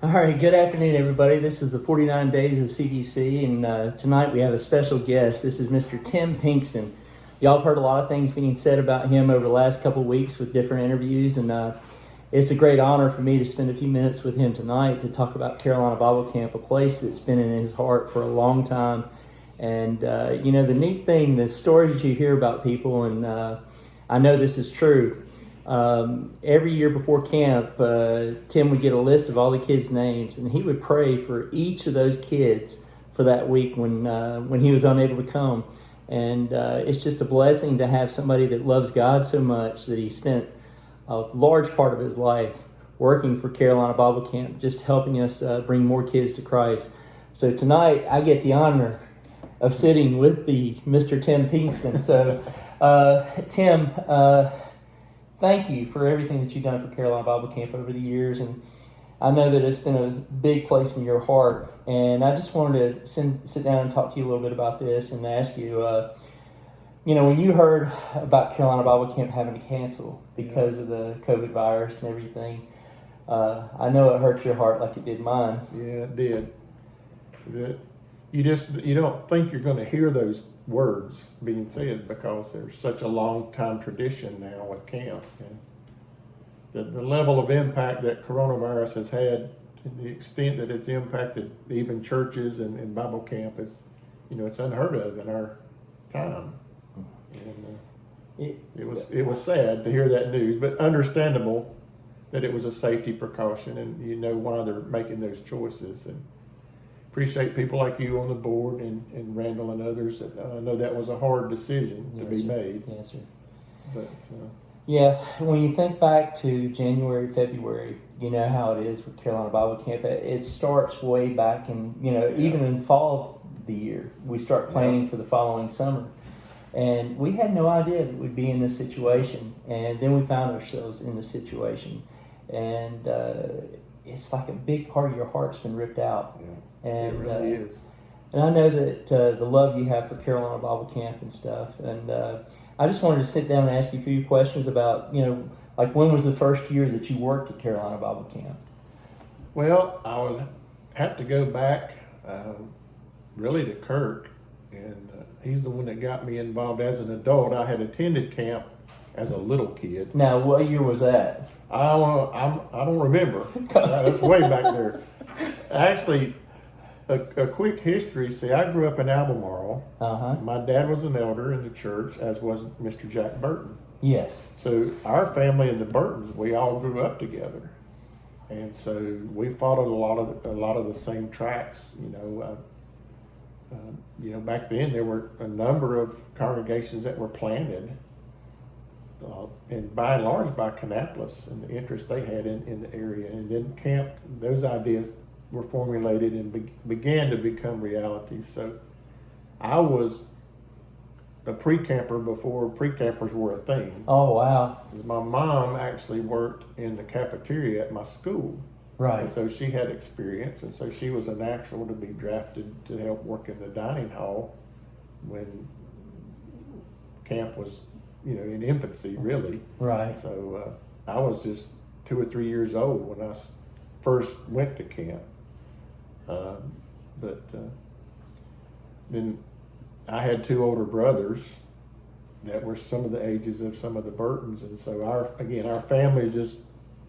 All right, good afternoon, everybody. This is the 49 Days of CDC, and tonight we have a special guest. This is Mr. Tim Pinkston. Y'all have heard a lot of things being said about him over the last couple of weeks with different interviews, and it's a great honor for me to spend a few minutes with him tonight to talk about Carolina Bible Camp, a place that's been in his heart for a long time. And, the neat thing, the stories you hear about people, and I know this is true. Every year before camp, Tim would get a list of all the kids' names, and he would pray for each of those kids for that week when he was unable to come. And it's just a blessing to have somebody that loves God so much that he spent a large part of his life working for Carolina Bible Camp, just helping us bring more kids to Christ. So tonight, I get the honor of sitting with the Mr. Tim Pinkston. So, Tim, thank you for everything that you've done for Carolina Bible Camp over the years, and I know that it's been a big place in your heart, and I just wanted to sit down and talk to you a little bit about this and ask you, when you heard about Carolina Bible Camp having to cancel because of the COVID virus and everything, I know it hurt your heart like it did mine. Yeah, it did. You don't think you're going to hear those words being said because there's such a long time tradition now with camp, and the level of impact that coronavirus has had, to the extent that it's impacted even churches and Bible camp, is it's unheard of in our time. And it was sad to hear that news, but understandable that it was a safety precaution, and why they're making those choices. And appreciate people like you on the board and Randall and others. I know that was a hard decision to be made. Yes, sir. But when you think back to January, February, you know how it is with Carolina Bible Camp. It starts way back in, even in the fall of the year, we start planning for the following summer. And we had no idea that we'd be in this situation. And then we found ourselves in this situation. And it's like a big part of your heart's been ripped out. Yeah. And, it really is. And I know that the love you have for Carolina Bible Camp and stuff. And I just wanted to sit down and ask you a few questions about, like when was the first year that you worked at Carolina Bible Camp? Well, I would have to go back really to Kirk. And he's the one that got me involved as an adult. I had attended camp as a little kid. Now, what year was that? I don't remember. That's way back there. Actually, a quick history. See, I grew up in Albemarle. Uh-huh. My dad was an elder in the church, as was Mr. Jack Burton. Yes. So our family and the Burtons, we all grew up together, and so we followed a lot of the same tracks. Back then there were a number of congregations that were planted, and by and large by Kannapolis and the interest they had in the area. And then camp, those ideas were formulated and began to become reality. So I was a pre-camper before pre-campers were a thing. Oh, wow. Because my mom actually worked in the cafeteria at my school. Right. And so she had experience, and so she was a natural to be drafted to help work in the dining hall when camp was, in infancy, really. Right. So I was just 2 or 3 years old when I first went to camp. Then I had 2 older brothers that were some of the ages of some of the Burtons, and so our families just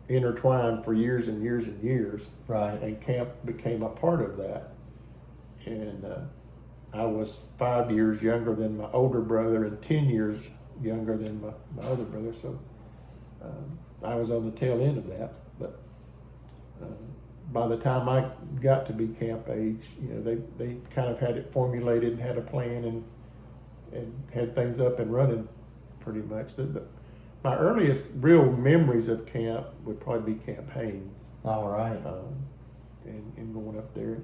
intertwined for years and years and years. Right. And camp became a part of that. And I was 5 years younger than my older brother and 10 years younger than my other brother, so I was on the tail end of that. But by the time I got to be camp age, they kind of had it formulated and had a plan and had things up and running pretty much. My earliest real memories of camp would probably be campaigns. All right. And going up there.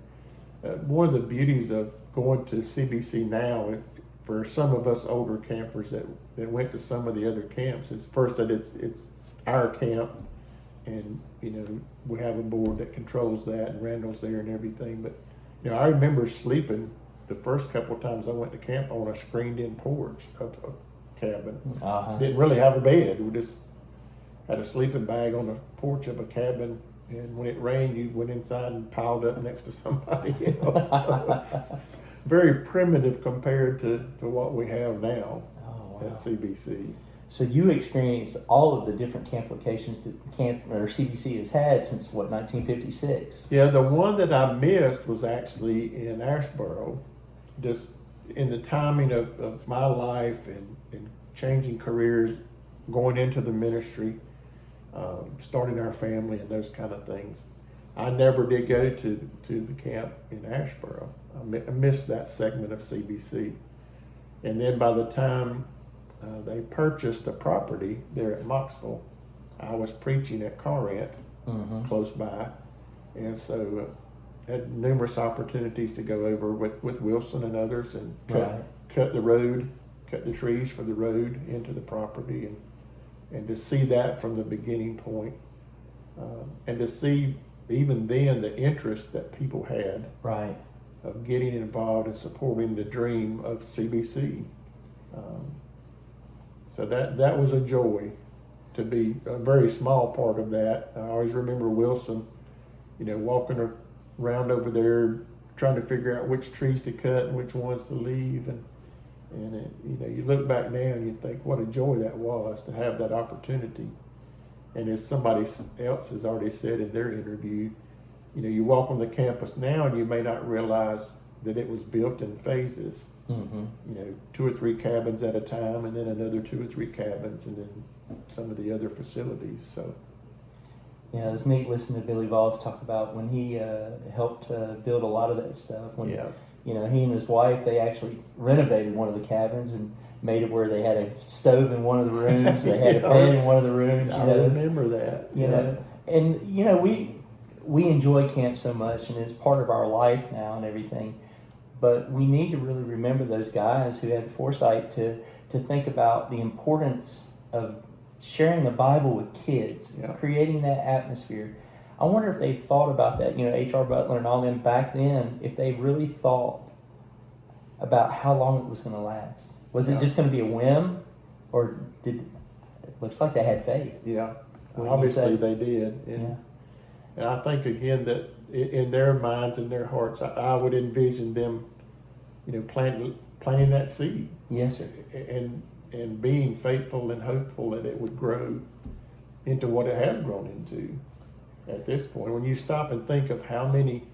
One of the beauties of going to CBC now, for some of us older campers that went to some of the other camps, is first that it's our camp, and we have a board that controls that, and Randall's there and everything. But I remember sleeping the first couple of times I went to camp on a screened-in porch of a cabin. Uh-huh. Didn't really have a bed. We just had a sleeping bag on the porch of a cabin And when it rained, you went inside and piled up next to somebody else. So, very primitive compared to what we have now at CBC. So you experienced all of the different camp locations that CBC has had since, what, 1956? Yeah, the one that I missed was actually in Asheboro. Just in the timing of my life and changing careers, going into the ministry, starting our family and those kind of things. I never did go to the camp in Asheboro. I missed that segment of CBC. And then by the time they purchased the property there at Moxville, I was preaching at Corinth, close by. And so had numerous opportunities to go over with Wilson and others and cut the road, cut the trees for the road into the property, and to see that from the beginning point, and to see even then the interest that people had of getting involved and supporting the dream of CBC. So that was a joy to be a very small part of that. I always remember Wilson, walking around over there trying to figure out which trees to cut and which ones to leave, and you look back now and you think what a joy that was to have that opportunity. And as somebody else has already said in their interview, you walk on the campus now and you may not realize that it was built in phases. 2 or 3 cabins at a time, and then another 2 or 3 cabins, and then some of the other facilities. So yeah, it's neat listening to Billy Voss talk about when he helped build a lot of that stuff. When he and his wife, they actually renovated one of the cabins and made it where they had a stove in one of the rooms, they had a bed in one of the rooms. I remember that. You know, and we enjoy camp so much, and it's part of our life now and everything. But we need to really remember those guys who had the foresight to think about the importance of sharing the Bible with kids, creating that atmosphere. I wonder if they thought about that, H.R. Butler and all them back then, if they really thought about how long it was going to last. Was it just going to be a whim, or it looks like they had faith? Yeah, obviously they did. And I think, again, that in their minds and their hearts, I would envision them, planting that seed. Yes, sir. And being faithful and hopeful that it would grow into what it has grown into at this point. When you stop and think of any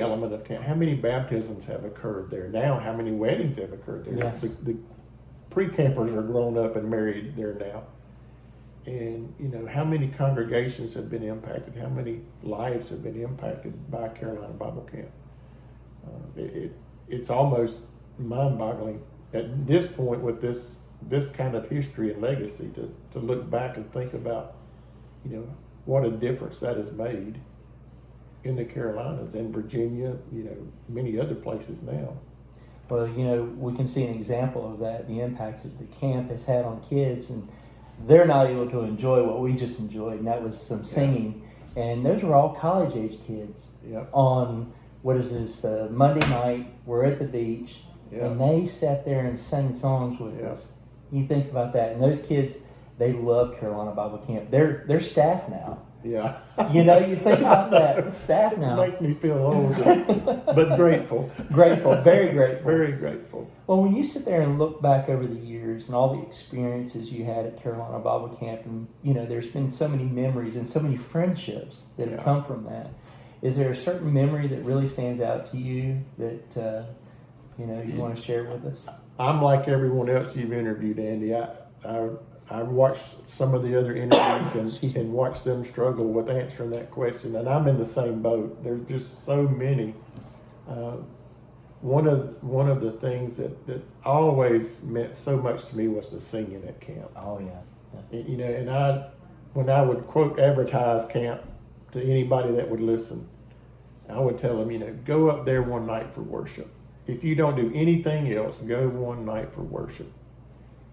element of camp, how many baptisms have occurred there now, how many weddings have occurred there. Yes. The pre-campers are grown up and married there now. And, how many congregations have been impacted, how many lives have been impacted by Carolina Bible Camp. It's almost mind-boggling at this point with this kind of history and legacy to look back and think about, what a difference that has made in the Carolinas and Virginia, many other places now. Well, we can see an example of that, the impact that the camp has had on kids, and they're not able to enjoy what we just enjoyed, and that was some singing. And those were all college-age kids. On, Monday night, we're at the beach, and they sat there and sang songs with us. You think about that, and those kids, they love Carolina Bible Camp. They're staff now. Yeah. You think about that, staff now. It makes me feel old, but grateful. Grateful, very grateful. Very grateful. Well, when you sit there and look back over the years and all the experiences you had at Carolina Bible Camp, and there's been so many memories and so many friendships that have come from that. Is there a certain memory that really stands out to you that you want to share with us? I'm like everyone else you've interviewed, Andy. I watched some of the other interviews and watched them struggle with answering that question, and I'm in the same boat. There's just so many. One of the things that always meant so much to me was the singing at camp. Oh yeah. And when I would quote advertise camp to anybody that would listen, I would tell them, go up there one night for worship. If you don't do anything else, go one night for worship.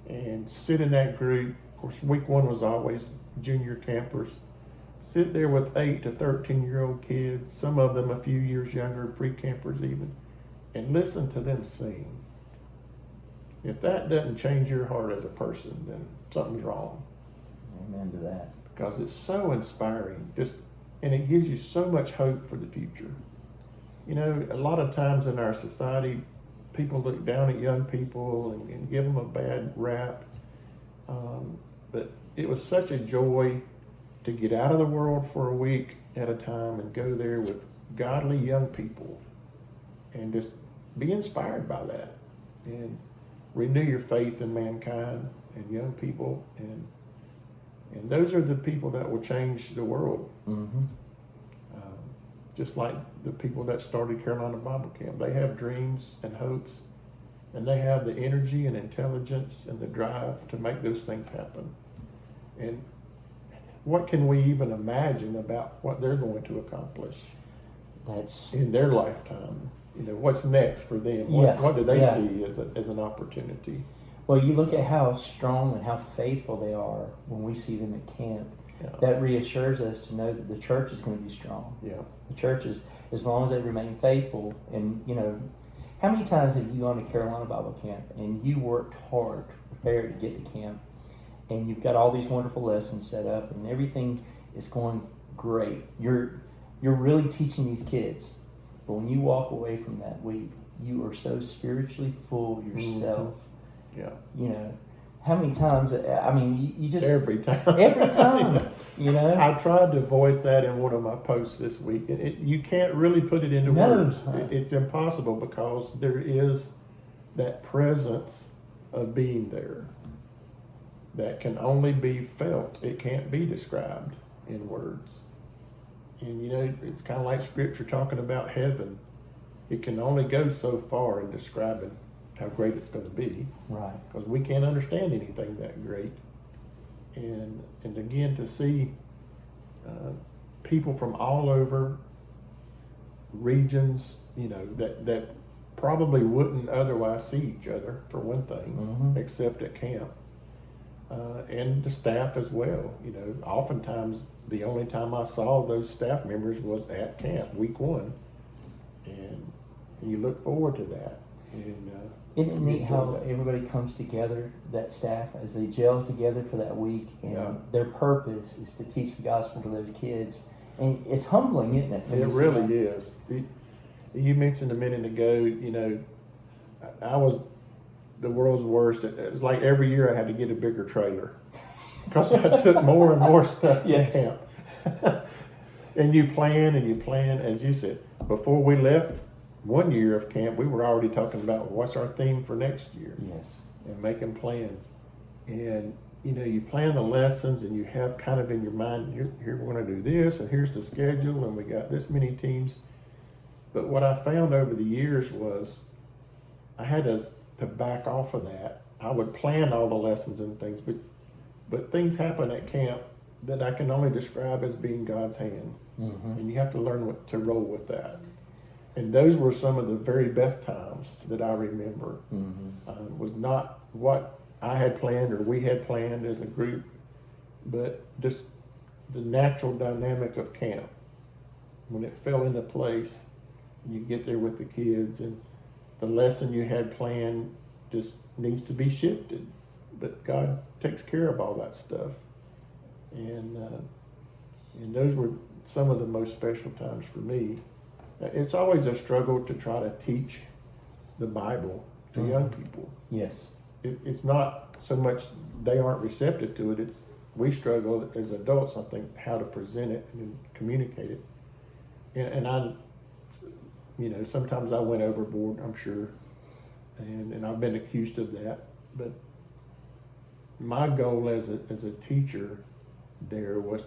And sit in that group. Of course, week 1 was always junior campers. Sit there with 8 to 13-year-old kids, some of them a few years younger, pre-campers even, and listen to them sing. If that doesn't change your heart as a person, then something's wrong. Amen to that. because it's so inspiring. And it gives you so much hope for the future. You know, a lot of times in our society, people look down at young people and give them a bad rap. But it was such a joy to get out of the world for a week at a time and go there with godly young people and just be inspired by that and renew your faith in mankind and young people. And those are the people that will change the world. Mm-hmm. Just like the people that started Carolina Bible Camp. They have dreams and hopes, and they have the energy and intelligence and the drive to make those things happen. And what can we even imagine about what they're going to accomplish in their lifetime? You know, what's next for them? What do they see as an opportunity? Well, you look at how strong and how faithful they are when we see them at camp. Yeah. That reassures us to know that the church is going to be strong. Yeah. The church is, as long as they remain faithful. And, you know, how many times have you gone to Carolina Bible Camp and you worked hard to prepare to get to camp, and you've got all these wonderful lessons set up and everything is going great. You're really teaching these kids. But when you walk away from that week, you are so spiritually full yourself. Mm-hmm. Yeah. You know, how many times, I mean, you just... Every time. Every time, you know? I tried to voice that in one of my posts this week. You can't really put it into words. It's impossible because there is that presence of being there that can only be felt. It can't be described in words. And, you know, it's kind of like Scripture talking about heaven. It can only go so far in describing how great it's going to be. Right. Because we can't understand anything that great. And again, to see people from all over regions, you know, that probably wouldn't otherwise see each other, for one thing, mm-hmm. except at camp. And the staff as well. You know, oftentimes the only time I saw those staff members was at camp, week one. And you look forward to that. And isn't it neat how everybody comes together, that staff, as they gel together for that week, and their purpose is to teach the gospel to those kids. And it's humbling, isn't it? It really is. You mentioned a minute ago, you know, I was the world's worst. It was like every year I had to get a bigger trailer because I took more and more stuff to camp. And you plan, as you said, before we left one year of camp, we were already talking about what's our theme for next year. Yes. And making plans. And, you know, you plan the lessons and you have kind of in your mind, here we're going to do this, and here's the schedule, and we got this many teams. But what I found over the years was I had to back off of that. I would plan all the lessons and things, but things happen at camp that I can only describe as being God's hand. Mm-hmm. And you have to learn to roll with that. And those were some of the very best times that I remember. Mm-hmm. Was not what I had planned or we had planned as a group, but just the natural dynamic of camp. When it fell into place, and you get there with the kids, and the lesson you had planned just needs to be shifted. But God takes care of all that stuff. And those were some of the most special times for me. It's always a struggle to try to teach the Bible to mm-hmm. young people. Yes. It's not so much they aren't receptive to it, it's we struggle as adults, I think, how to present it and communicate it. And I, you know, sometimes I went overboard, I'm sure, and I've been accused of that. But my goal as a teacher there was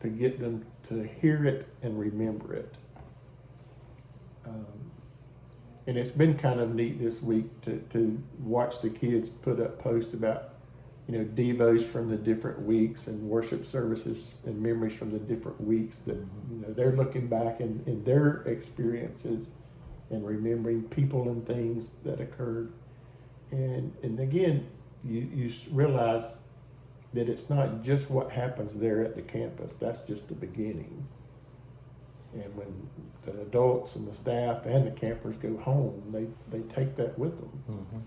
to get them to hear it and remember it. And it's been kind of neat this week to watch the kids put up posts about, you know, devos from the different weeks and worship services and memories from the different weeks that, you know, they're looking back in their experiences and remembering people and things that occurred. And again, you realize that it's not just what happens there at the campus. That's just the beginning. And when the adults and the staff and the campers go home, they take that with them. Mm-hmm.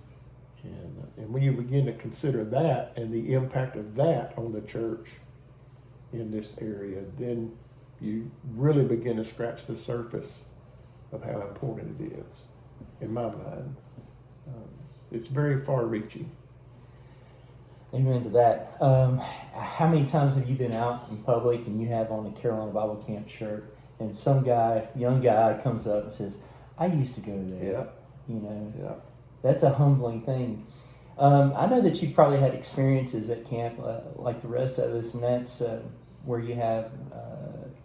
And when you begin to consider that and the impact of that on the church, in this area, then you really begin to scratch the surface of how important it is, in my mind. It's very far-reaching. Amen to that. How many times have you been out in public and you have on a Carolina Bible Camp shirt, and some guy, young guy, comes up and says, "I used to go there." Yeah. You know, Yeah. that's a humbling thing. I know that you probably had experiences at camp like the rest of us, and that's where you have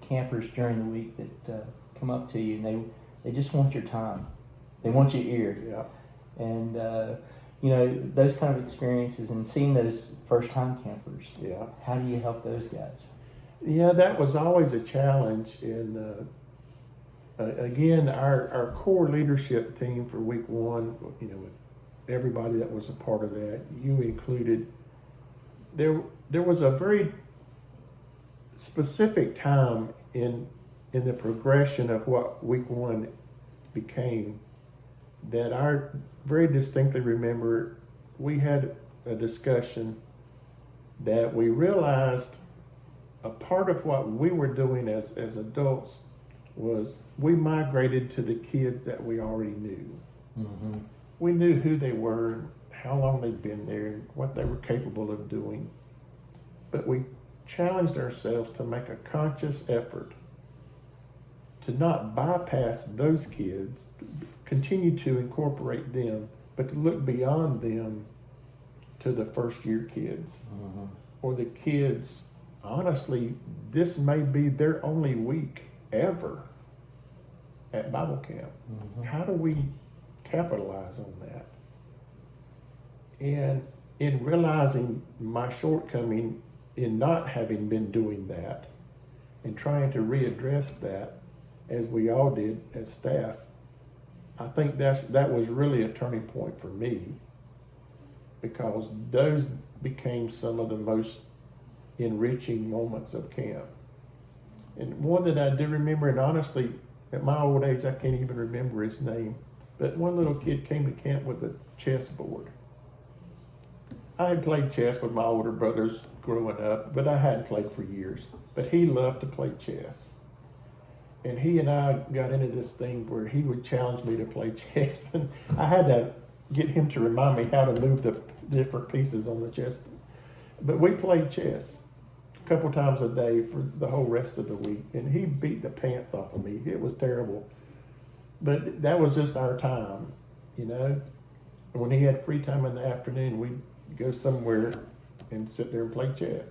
campers during the week that come up to you and they just want your time. They want your ear. Yeah. And, those kind of experiences and seeing those first-time campers, Yeah. how do you help those guys? Yeah, that was always a challenge. And again, our core leadership team for week one, everybody that was a part of that, you included, there was a very specific time in the progression of what week one became that I very distinctly remember. We had a discussion that we realized a part of what we were doing as adults was we migrated to the kids that we already knew. Mm-hmm. We knew who they were, how long they'd been there, what they were capable of doing. But we challenged ourselves to make a conscious effort to not bypass those kids, continue to incorporate them, but to look beyond them to the first year kids. Mm-hmm. Or the kids, honestly, this may be their only week ever at Bible camp. Mm-hmm. How do we capitalize on that? And in realizing my shortcoming in not having been doing that and trying to readdress that, as we all did as staff, I think that was really a turning point for me, because those became some of the most enriching moments of camp. And one that I do remember, and honestly, at my old age, I can't even remember his name, but one little kid came to camp with a chessboard. I had played chess with my older brothers growing up, but I hadn't played for years. But he loved to play chess. And he and I got into this thing where he would challenge me to play chess. And I had to get him to remind me how to move the different pieces on the chessboard. But we played chess a couple times a day for the whole rest of the week. And he beat the pants off of me. It was terrible. But that was just our time, When he had free time in the afternoon, we'd go somewhere and sit there and play chess.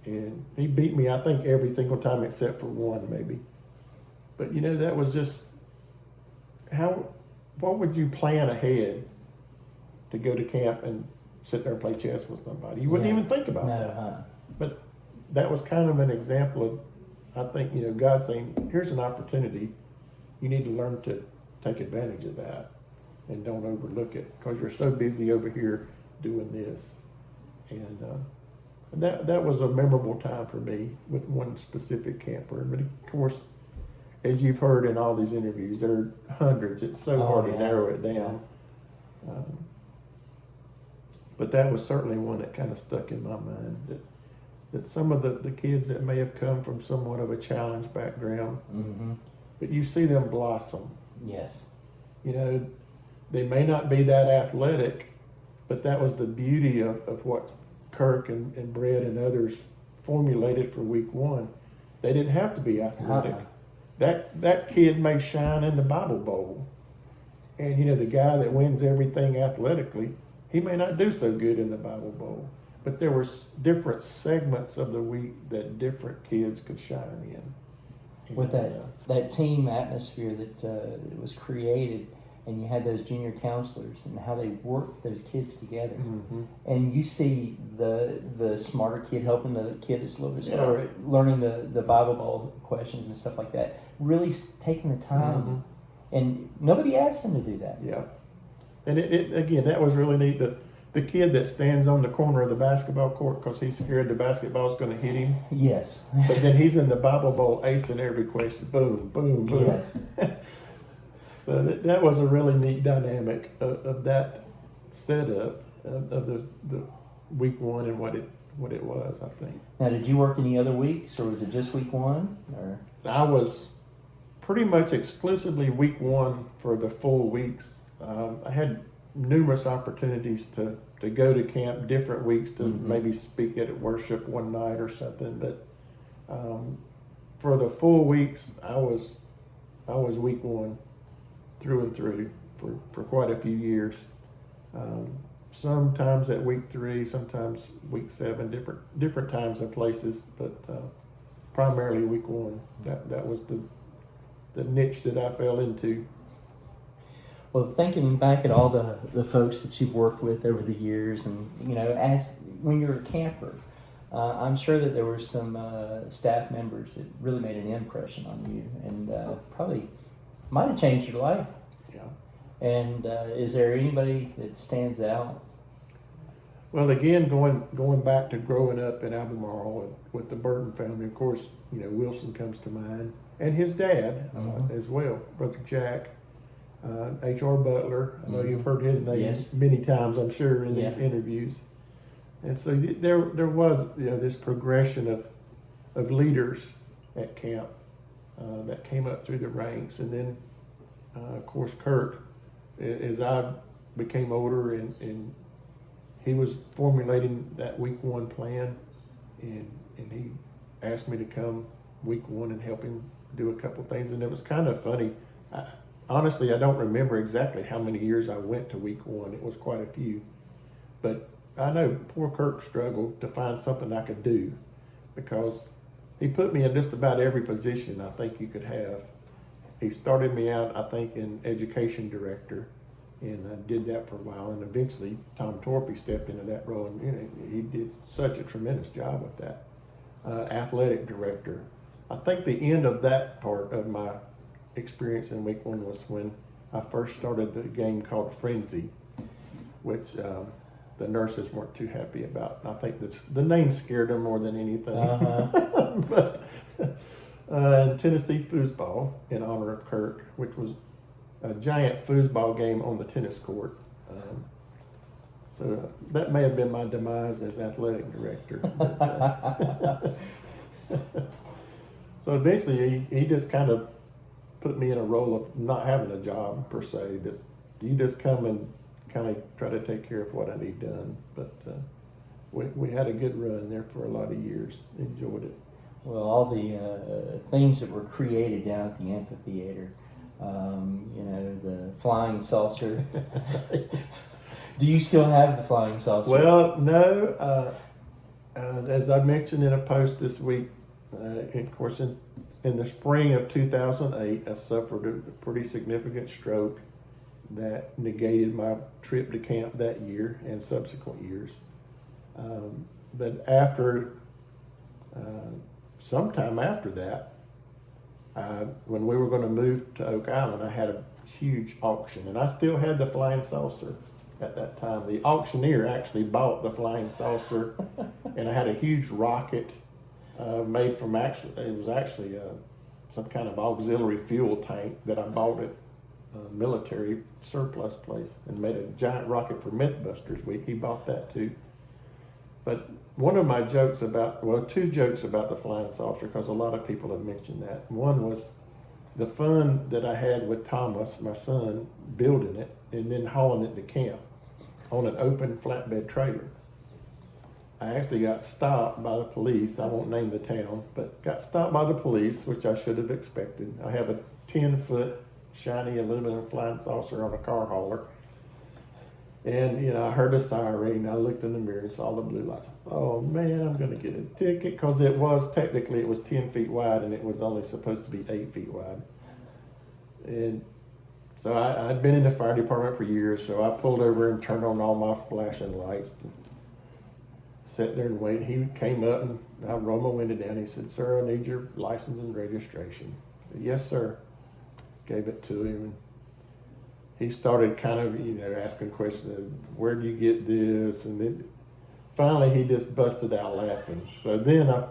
And he beat me, I think, every single time except for one, maybe. But that was just what would you plan ahead to go to camp and sit there and play chess with somebody? You wouldn't even think about that. But that was kind of an example of, I think, God saying, here's an opportunity. You need to learn to take advantage of that and don't overlook it, because you're so busy over here doing this. And that was a memorable time for me with one specific camper. But of course, as you've heard in all these interviews, there are hundreds. It's so hard to narrow it down. But that was certainly one that kind of stuck in my mind, that some of the kids that may have come from somewhat of a challenged background, Mm-hmm. but you see them blossom. Yes. They may not be that athletic, but that was the beauty of what Kirk and Brett and others formulated for week one. They didn't have to be athletic. That kid may shine in the Bible Bowl. And the guy that wins everything athletically, he may not do so good in the Bible Bowl. But there were different segments of the week that different kids could shine in. With that team atmosphere that was created, and you had those junior counselors and how they worked those kids together. Mm-hmm. And you see the smarter kid helping the kid that's a little bit slower, learning the Bible Bowl questions and stuff like that. Really taking the time. Mm-hmm. And nobody asked him to do that. Yeah. And it again, that was really neat. The kid that stands on the corner of the basketball court because he's scared the basketball's going to hit him. Yes. But then he's in the Bible Bowl acing every question. Boom, boom, boom. Yes. So that was a really neat dynamic of that setup of the week one and what what it was, I think. Now, did you work any other weeks, or was it just week one? Or I was pretty much exclusively week one for the full weeks. I had numerous opportunities to go to camp different weeks to maybe speak at worship one night or something, but for the full weeks, I was week one through and through for quite a few years. Sometimes at week 3, sometimes week 7, different times and places, but primarily week 1. That was the niche that I fell into. well, thinking back at all the folks that you've worked with over the years, and as when you were a camper, I'm sure that there were some staff members that really made an impression on you, and probably might have changed your life. Yeah. And is there anybody that stands out? Well, again, going back to growing up in Albemarle with the Burton family, of course, Wilson comes to mind, and his dad as well, Brother Jack, H.R. Butler. I know you've heard his name many times, I'm sure, in these interviews. And so there was this progression of leaders at camp that came up through the ranks, and then of course Kirk, as I became older and he was formulating that week 1 plan, and he asked me to come week 1 and help him do a couple things. And it was kind of funny. Honestly, I don't remember exactly how many years I went to week 1. It was quite a few. But I know poor Kirk struggled to find something I could do, because he put me in just about every position I think you could have. He started me out, I think, in education director, and I did that for a while, and eventually Tom Torpy stepped into that role, and he did such a tremendous job with that. Athletic director. I think the end of that part of my experience in week 1 was when I first started the game called Frenzy, which the nurses weren't too happy about. I think the name scared them more than anything. But Tennessee foosball in honor of Kirk, which was a giant foosball game on the tennis court. So that may have been my demise as athletic director. But, so eventually he just kind of put me in a role of not having a job per se. You just come and kind of try to take care of what I need done. But we had a good run there for a lot of years. Enjoyed it. Well, all the things that were created down at the amphitheater, the flying saucer. Do you still have the flying saucer? Well, no. As I mentioned in a post this week, of course, in the spring of 2008, I suffered a pretty significant stroke that negated my trip to camp that year and subsequent years. But after, sometime after that, when we were going to move to Oak Island, I had a huge auction, and I still had the flying saucer at that time. The auctioneer actually bought the flying saucer, and I had a huge rocket made from it was actually some kind of auxiliary fuel tank that I bought at a military surplus place, and made a giant rocket for Mythbusters Week. He bought that too. But one of my jokes two jokes about the flying saucer, because a lot of people have mentioned that. One was the fun that I had with Thomas, my son, building it and then hauling it to camp on an open flatbed trailer. I actually got stopped by the police. I won't name the town, but got stopped by the police, which I should have expected. I have a 10-foot shiny aluminum flying saucer on a car hauler. And, I heard a siren. I looked in the mirror and saw the blue lights. Oh, man, I'm going to get a ticket, because it was 10 feet wide, and it was only supposed to be 8 feet wide. And so I'd been in the fire department for years, so I pulled over and turned on all my flashing lights. Sat there and waited. He came up, and I rolled my window down. He said, "Sir, I need your license and registration." I said, "Yes, sir." Gave it to him, and he started kind of, asking questions. Where do you get this? And then finally he just busted out laughing. So then I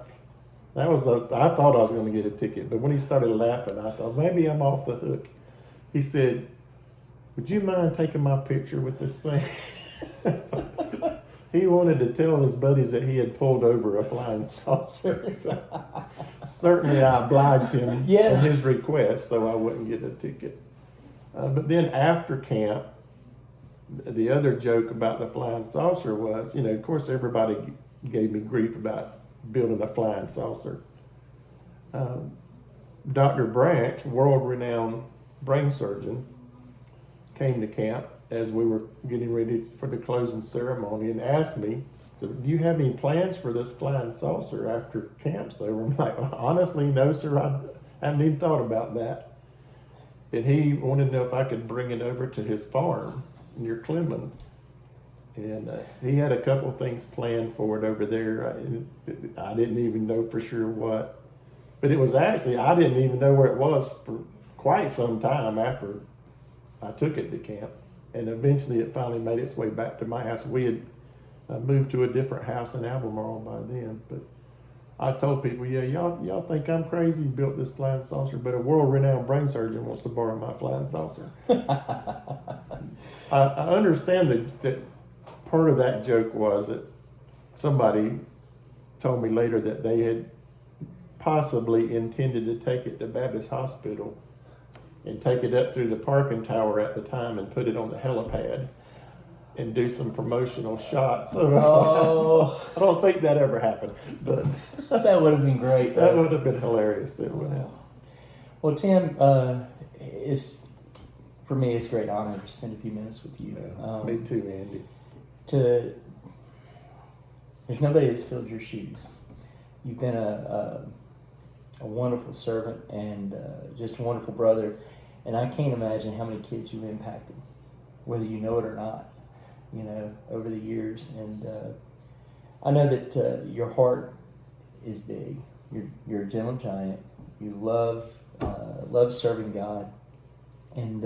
thought I was going to get a ticket, but when he started laughing, I thought maybe I'm off the hook. He said, "Would you mind taking my picture with this thing?" he wanted to tell his buddies that he had pulled over a flying saucer. Certainly, I obliged him Yeah. on his request, so I wouldn't get a ticket. But then after camp, the other joke about the flying saucer was, of course, everybody gave me grief about building a flying saucer. Dr. Branch, world-renowned brain surgeon, came to camp as we were getting ready for the closing ceremony and asked me, so, do you have any plans for this flying saucer after camp's over? I'm like, honestly, no, sir. I haven't even thought about that. And he wanted to know if I could bring it over to his farm near Clemens. And he had a couple of things planned for it over there. I didn't even know for sure what. But it was actually, I didn't even know where it was for quite some time after I took it to camp. And eventually it finally made its way back to my house. We had moved to a different house in Albemarle by then. But I told people, yeah, y'all think I'm crazy, built this flying saucer, but a world-renowned brain surgeon wants to borrow my flying saucer. I understand that part of that joke was that somebody told me later that they had possibly intended to take it to Baptist Hospital and take it up through the parking tower at the time and put it on the helipad and do some promotional shots. Oh. I don't think that ever happened, but That would have been great. that would have been hilarious. It would have. Well, Tim, for me, it's a great honor to spend a few minutes with you. Yeah, me too, Andy. There's nobody that's filled your shoes. You've been a wonderful servant and just a wonderful brother, and I can't imagine how many kids you've impacted, whether you know it or not, over the years. And I know that your heart is big. You're a gentle giant. You love serving God. And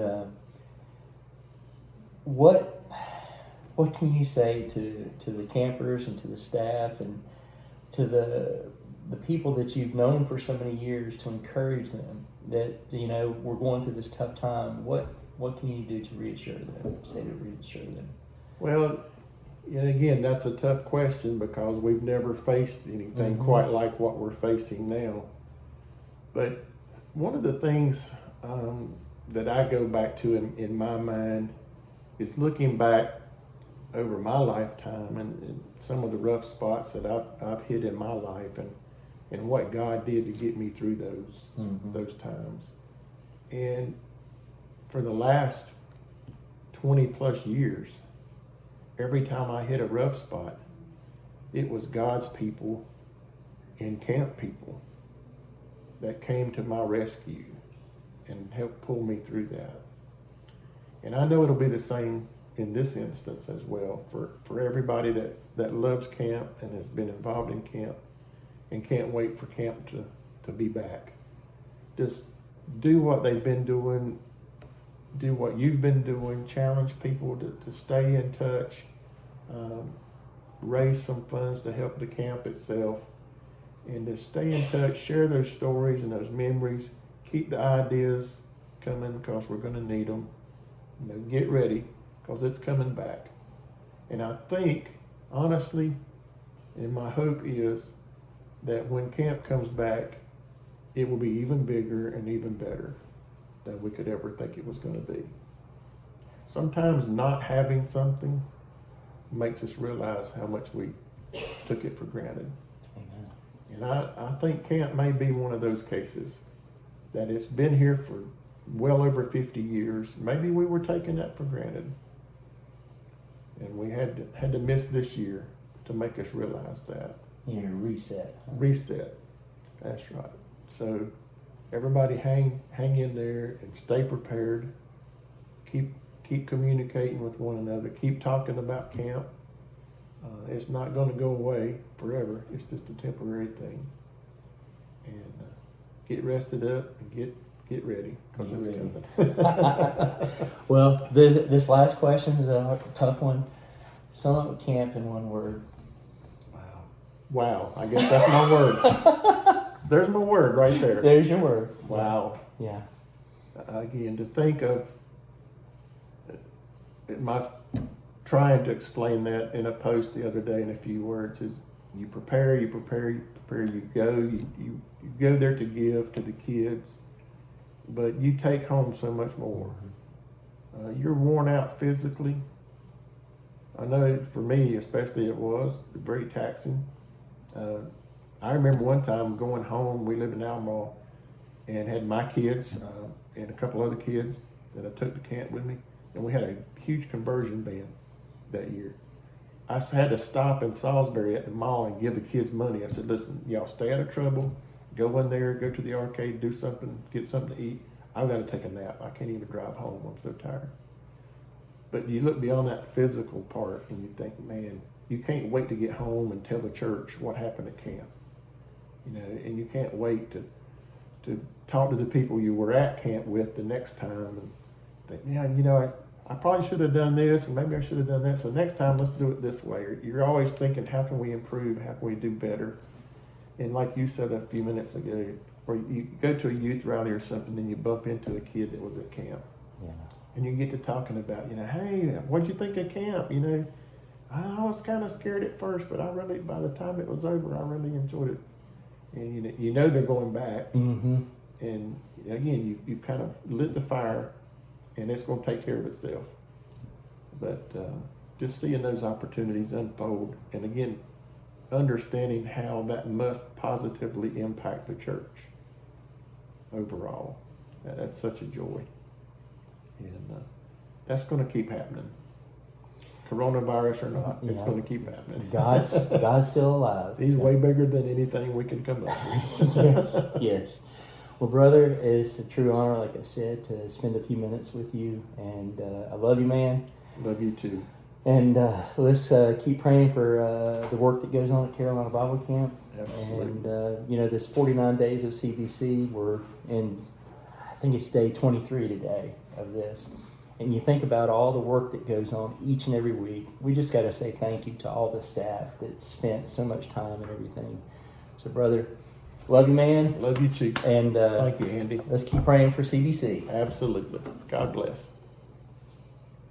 what can you say to the campers and to the staff and to the people that you've known for so many years to encourage them that we're going through this tough time? What can you do to reassure them? Reassure them. Well, again, that's a tough question because we've never faced anything quite like what we're facing now. But one of the things that I go back to in my mind is looking back over my lifetime and some of the rough spots that I've hit in my life and what God did to get me through those times. And for the last 20 plus years, every time I hit a rough spot, it was God's people and camp people that came to my rescue and helped pull me through that. And I know it'll be the same in this instance as well for everybody that loves camp and has been involved in camp and can't wait for camp to be back. Just do what they've been doing, do what you've been doing, challenge people to stay in touch, raise some funds to help the camp itself, and to stay in touch, share those stories and those memories, keep the ideas coming because we're going to need them. Get ready because it's coming back. And I think, honestly, and my hope is that when camp comes back, it will be even bigger and even better than we could ever think it was going to be. Sometimes not having something makes us realize how much we took it for granted. Amen. And I think camp may be one of those cases that it's been here for well over 50 years. Maybe we were taking that for granted. And we had to miss this year to make us realize that. Reset. Reset. That's right. So everybody hang in there and stay prepared. Keep communicating with one another. Keep talking about camp. It's not going to go away forever. It's just a temporary thing. And get rested up and get ready because it's coming. Well, this last question is a tough one. Sum up camp in one word. Wow. I guess that's my word. There's my word right there. There's your word. Wow. Yeah. Again, to think of my trying to explain that in a post the other day in a few words is you prepare, you go there to give to the kids, but you take home so much more. You're worn out physically. I know for me, especially, it was very taxing. I remember one time going home, we lived in Albemarle, and had my kids and a couple other kids that I took to camp with me, and we had a huge conversion van that year. I had to stop in Salisbury at the mall and give the kids money. I said, listen, y'all stay out of trouble, go in there, go to the arcade, do something, get something to eat. I've got to take a nap. I can't even drive home, I'm so tired. But you look beyond that physical part and you think, man, you can't wait to get home and tell the church what happened at camp. You know, and you can't wait to talk to the people you were at camp with the next time and think, yeah, you know, I probably should have done this and maybe I should have done that. So next time, let's do it this way. You're always thinking, how can we improve? How can we do better? And like you said a few minutes ago, or you go to a youth rally or something and you bump into a kid that was at camp. Yeah. And you get to talking about, you know, hey, what'd you think of camp? You know, I was kind of scared at first, but I really, by the time it was over, I really enjoyed it. And you know they're going back. Mm-hmm. And again, you've kind of lit the fire, and it's going to take care of itself. But just seeing those opportunities unfold, and again, understanding how that must positively impact the church overall. That's such a joy. And that's going to keep happening. Coronavirus or not, it's going to keep happening. God's still alive. He's way bigger than anything we can come up with. Yes, yes. Well, brother, it's a true honor, like I said, to spend a few minutes with you. And I love you, man. Love you too. And let's keep praying for the work that goes on at Carolina Bible Camp. Absolutely. And, you know, this 49 days of CBC, we're in, I think it's day 23 today of this. And you think about all the work that goes on each and every week. We just got to say thank you to all the staff that spent so much time and everything. So, brother, love you, man. Love you too. And thank you, Andy. Let's keep praying for CBC. Absolutely. God bless.